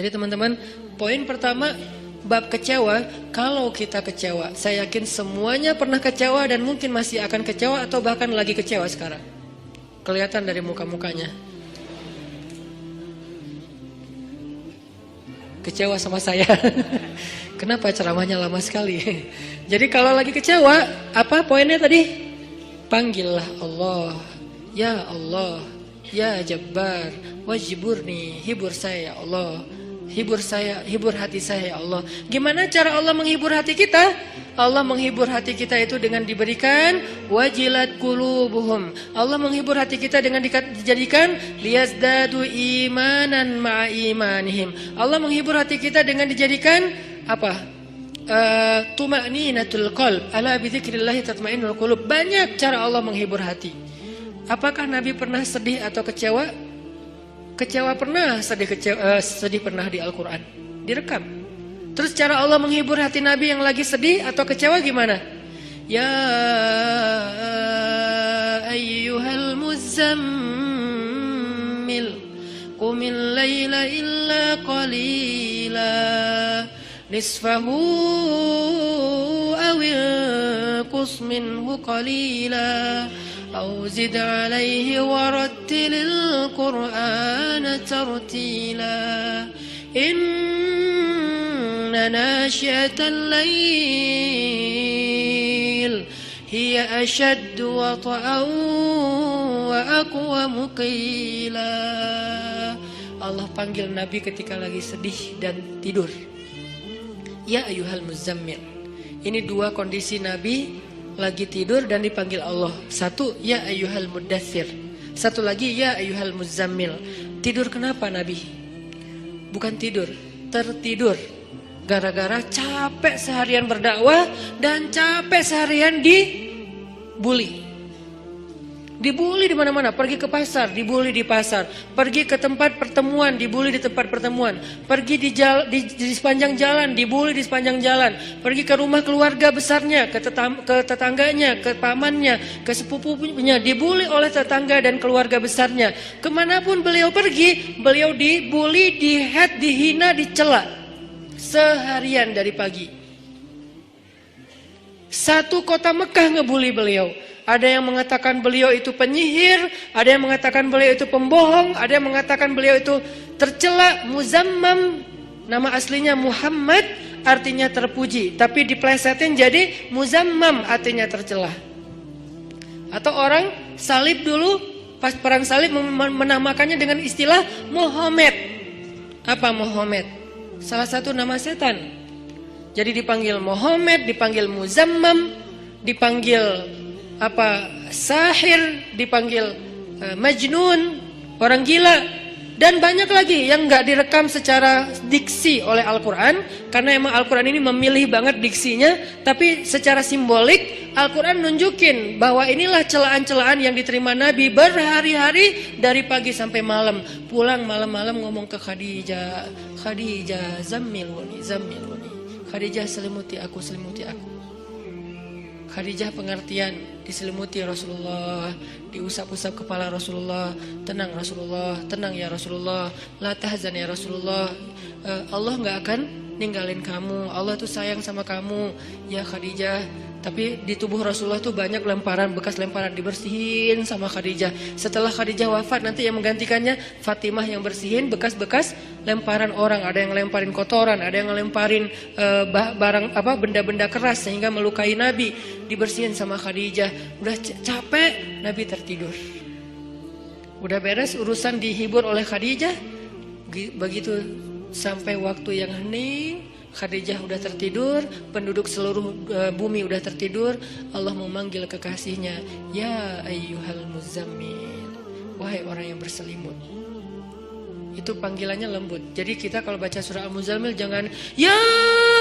Jadi teman-teman, poin pertama bab kecewa. Kalau kita kecewa, saya yakin semuanya pernah kecewa dan mungkin masih akan kecewa atau bahkan lagi kecewa sekarang. Kelihatan dari muka-mukanya. Kecewa sama saya. Kenapa ceramahnya lama sekali? Jadi kalau lagi kecewa, apa poinnya tadi? Panggillah Allah. Ya Allah, ya Jabbar, wajiburni, hibur saya ya Allah. Hibur saya, hibur hati saya ya Allah. Gimana cara Allah menghibur hati kita? Allah menghibur hati kita itu dengan diberikan wajilat qulubuhum. Allah menghibur hati kita dengan dijadikan liyazdadu imanan ma'a imanihim. Allah menghibur hati kita dengan dijadikan apa? Tuma'ninatul qalb. Ala bidzikrillah tatma'innul qulub. Banyak cara Allah menghibur hati. Apakah Nabi pernah sedih atau kecewa? Kecewa pernah, sedih pernah di Al-Quran, direkam. Terus cara Allah menghibur hati Nabi yang lagi sedih atau kecewa gimana? Ya ayyuhal muzammil qumil layla illa qalila nisfahu awil qus minhu qalila أو زد عليه ورتل القرآن ترتيلا إن ناشئة الليل هي أشد وطئا وأقوم قيلا. Allah panggil Nabi ketika lagi sedih dan tidur. Ya ayyuhal muzammil. Ini dua kondisi Nabi lagi tidur dan dipanggil Allah. Satu, ya ayyuhal muddathir. Satu lagi, ya ayyuhal muzammil. Tidur kenapa Nabi? Bukan tidur, tertidur. Gara-gara capek seharian berdakwah dan capek seharian dibully. Dibully di mana-mana, pergi ke pasar, dibully di pasar, pergi ke tempat pertemuan, dibully di tempat pertemuan, pergi di sepanjang jalan, dibully di sepanjang jalan, pergi ke rumah keluarga besarnya, ke tetangganya, ke pamannya, ke sepupunya, dibully oleh tetangga dan keluarga besarnya. Kemanapun beliau pergi, beliau dibully, dihat, dihina, dicela seharian dari pagi. Satu kota Mekah ngebully beliau. Ada yang mengatakan beliau itu penyihir, ada yang mengatakan beliau itu pembohong, ada yang mengatakan beliau itu tercela. Muzammam, nama aslinya Muhammad, artinya terpuji, tapi diplesetin jadi Muzammam, artinya tercela. Atau orang salib dulu, pas perang salib menamakannya dengan istilah Muhammad. Apa Muhammad? Salah satu nama setan. Jadi dipanggil Muhammad, dipanggil Muzammam, dipanggil sahir, dipanggil majnun, orang gila, dan banyak lagi yang nggak direkam secara diksi oleh Al-Quran, karena emang Al-Quran ini memilih banget diksinya. Tapi secara simbolik Al-Quran nunjukin bahwa inilah celaan-celaan yang diterima Nabi berhari-hari dari pagi sampai malam. Pulang malam-malam ngomong ke Khadijah, Khadijah zammiluni, zammiluni, Khadijah selimuti aku, selimuti aku. Khadijah pengertian, diselimuti Rasulullah, diusap-usap kepala Rasulullah. Tenang Rasulullah, tenang ya Rasulullah, la tahzan ya Rasulullah, Allah gak akan ninggalin kamu, Allah tuh sayang sama kamu ya Khadijah. Tapi di tubuh Rasulullah tuh banyak lemparan, bekas lemparan, dibersihin sama Khadijah. Setelah Khadijah wafat, nanti yang menggantikannya Fatimah yang bersihin bekas-bekas lemparan orang. Ada yang lemparin kotoran, ada yang lemparin barang benda-benda keras sehingga melukai Nabi, dibersihin sama Khadijah. Udah capek, Nabi tertidur. Udah beres urusan dihibur oleh Khadijah. Begitu sampai waktu yang hening, Khadijah udah tertidur, penduduk seluruh bumi udah tertidur. Allah memanggil kekasihnya, ya ayyuhal muzammil, wahai orang yang berselimut. Itu panggilannya lembut. Jadi kita kalau baca surah Al-Muzammil jangan ya,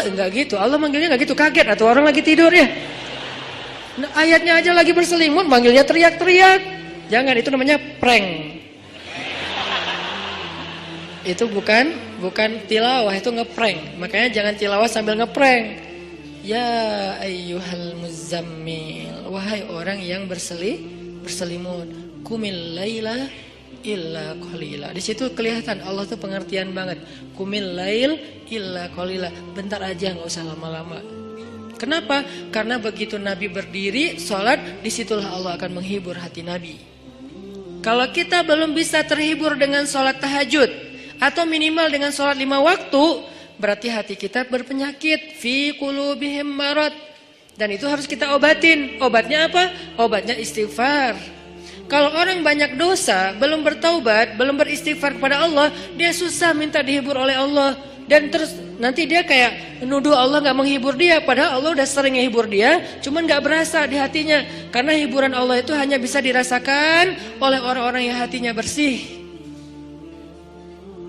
enggak gitu. Allah manggilnya enggak gitu, kaget atau orang lagi tidur ya. Nah, ayatnya aja lagi berselimut, manggilnya teriak-teriak. Jangan, itu namanya prank. Itu bukan tilawah, itu ngeprank. Makanya jangan tilawah sambil ngeprank. Ya ayyuhal muzammil, wahai orang yang berselimut, qumil laila illa qalila. Di situ kelihatan Allah tuh pengertian banget. Qumil lail illa qalila. Bentar aja, nggak usah lama-lama. Kenapa? Karena begitu Nabi berdiri sholat, disitulah Allah akan menghibur hati Nabi. Kalau kita belum bisa terhibur dengan sholat tahajud atau minimal dengan sholat 5 waktu, berarti hati kita berpenyakit. Fi qulubihim marad. Dan itu harus kita obatin. Obatnya apa? Obatnya istighfar. Kalau orang banyak dosa, belum bertaubat, belum beristighfar kepada Allah, dia susah minta dihibur oleh Allah. Dan terus nanti dia kayak menuduh Allah gak menghibur dia. Padahal Allah udah sering menghibur dia, cuman gak berasa di hatinya. Karena hiburan Allah itu hanya bisa dirasakan oleh orang-orang yang hatinya bersih.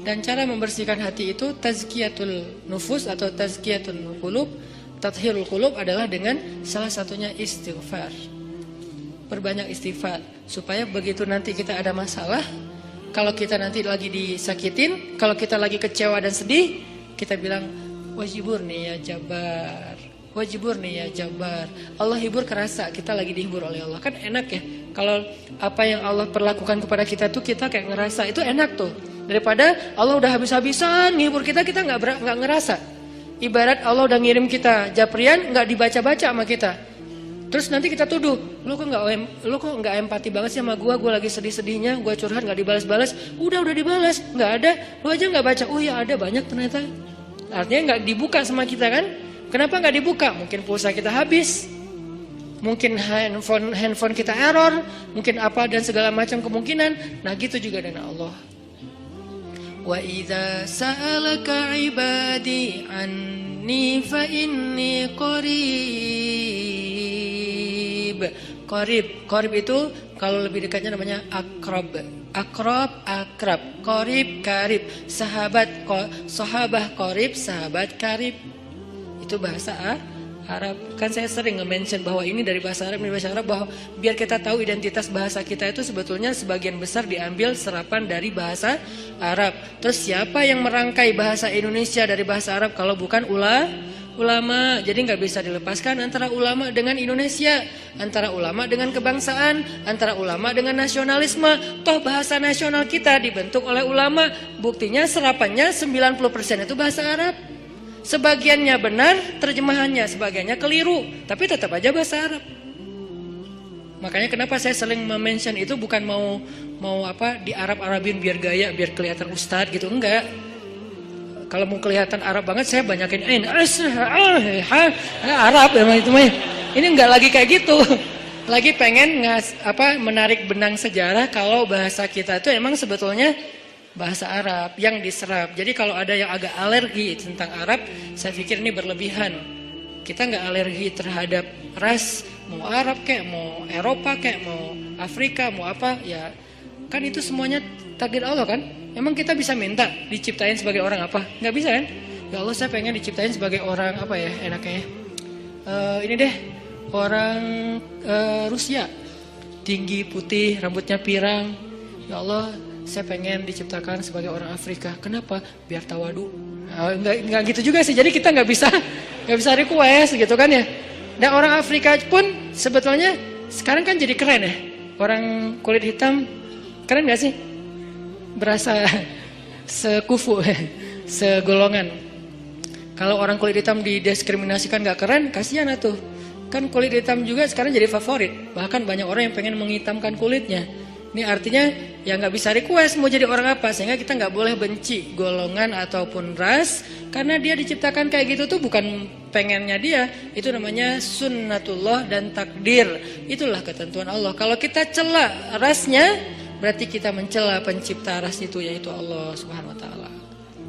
Dan cara membersihkan hati itu tazkiyatul nufus atau tazkiyatul qulub, tathhirul qulub adalah dengan salah satunya istighfar. Perbanyak istighfar supaya begitu nanti kita ada masalah, kalau kita nanti lagi disakitin, kalau kita lagi kecewa dan sedih, kita bilang wajibur nih ya Jabar, wajibur nih ya Jabar. Allah hibur kerasa kita lagi dihibur oleh Allah. Kan enak ya kalau apa yang Allah perlakukan kepada kita tuh kita kayak ngerasa, itu enak tuh. Daripada Allah udah habis-habisan menghibur kita, kita nggak ngerasa. Ibarat Allah udah ngirim kita japrian, nggak dibaca-baca sama kita. Terus nanti kita tuduh, lu kok nggak empati banget sih sama gue lagi sedih-sedihnya, gue curhat nggak dibalas-balas. Udah dibalas, nggak ada, lu aja nggak baca. Oh ya ada, banyak ternyata. Artinya nggak dibuka sama kita kan? Kenapa nggak dibuka? Mungkin pulsa kita habis, mungkin handphone kita error, mungkin apa dan segala macam kemungkinan. Nah gitu juga dengan Allah. Wa idza sa'alaka ibadi anni fa inni qarib. Qarib itu kalau lebih dekatnya namanya akrab. Akrab. Qarib, karib. Sahabah qarib, sahabat karib. Itu bahasa Arab. Kan saya sering nge-mention bahwa ini dari bahasa Arab, bahwa biar kita tahu identitas bahasa kita itu sebetulnya sebagian besar diambil serapan dari bahasa Arab. Terus siapa yang merangkai bahasa Indonesia dari bahasa Arab kalau bukan ulama? Jadi nggak bisa dilepaskan antara ulama dengan Indonesia, antara ulama dengan kebangsaan, antara ulama dengan nasionalisme. Toh bahasa nasional kita dibentuk oleh ulama. Buktinya serapannya 90% itu bahasa Arab. Sebagiannya benar terjemahannya, sebagiannya keliru, tapi tetap aja bahasa Arab. Makanya kenapa saya sering mention itu bukan mau apa di Arab-Arabin biar gaya, biar kelihatan ustadz gitu, enggak. Kalau mau kelihatan Arab banget saya banyakin Arab emang itu mah. Ini enggak lagi kayak gitu. Lagi pengen menarik benang sejarah kalau bahasa kita itu emang sebetulnya bahasa Arab yang diserap. Jadi kalau ada yang agak alergi tentang Arab, saya pikir ini berlebihan. Kita nggak alergi terhadap ras, mau Arab kayak, mau Eropa kayak, mau Afrika, mau apa, ya kan itu semuanya takdir Allah kan. Emang kita bisa minta diciptain sebagai orang apa? Nggak bisa kan? Ya Allah saya pengen diciptain sebagai orang apa ya enaknya. Ini deh orang Rusia, tinggi, putih, rambutnya pirang. Ya Allah saya pengen diciptakan sebagai orang Afrika. Kenapa? Biar tawadu. Enggak gitu juga sih. Jadi kita nggak bisa request gitu kan ya. Dan orang Afrika pun sebetulnya sekarang kan jadi keren ya. Orang kulit hitam keren nggak sih? Berasa sekufu, segolongan. Kalau orang kulit hitam didiskriminasikan nggak keren, kasihan tuh. Kan kulit hitam juga sekarang jadi favorit. Bahkan banyak orang yang pengen menghitamkan kulitnya. Ini artinya ya nggak bisa request mau jadi orang apa, sehingga kita nggak boleh benci golongan ataupun ras, karena dia diciptakan kayak gitu tuh bukan pengennya dia, itu namanya sunnatullah dan takdir, itulah ketentuan Allah. Kalau kita cela rasnya, berarti kita mencela pencipta ras itu, yaitu Allah Subhanahu Wa Taala.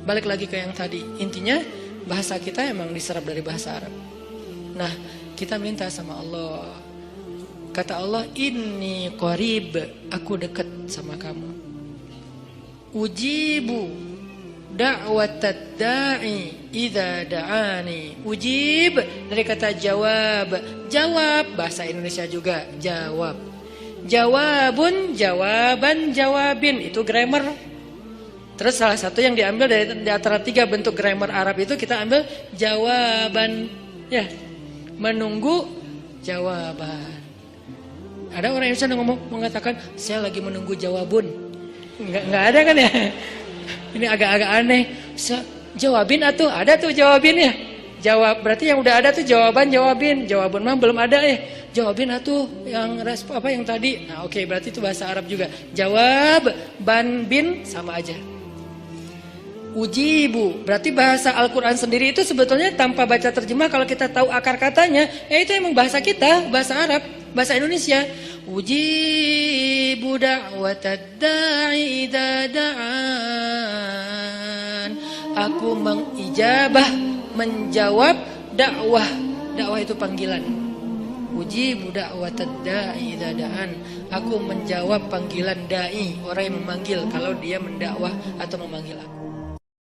Balik lagi ke yang tadi, intinya bahasa kita emang diserap dari bahasa Arab. Nah kita minta sama Allah. Kata Allah, inni qarib, aku dekat sama kamu. Ujibu da'watad da'i idza da'ani. Ujib dari kata jawab. Jawab bahasa Indonesia juga jawab. Jawabun, jawaban, jawabin, itu grammar. Terus salah satu yang diambil dari antara 3 bentuk grammar Arab itu kita ambil jawaban, ya, menunggu jawaban. Ada orang Indonesia yang mengatakan saya lagi menunggu jawabun. Nggak ada kan ya? Ini agak-agak aneh. Jawabin atuh, ada tuh jawabinnya. Jawab, berarti yang udah ada tuh jawabin. Jawaban mah belum ada ya. Jawabin atuh yang yang tadi. Nah, oke, berarti itu bahasa Arab juga. Jawab, ban bin sama aja. Ujibu, berarti bahasa Al-Quran sendiri itu sebetulnya tanpa baca terjemah, kalau kita tahu akar katanya, itu emang bahasa kita, bahasa Arab, bahasa Indonesia. Ujibu da'watad da'i idza da'an. Aku mengijabah, menjawab dakwah. Dakwah itu panggilan. Ujibu da'watad da'i idza da'an. Aku menjawab panggilan dai, orang yang memanggil kalau dia mendakwah atau memanggil aku.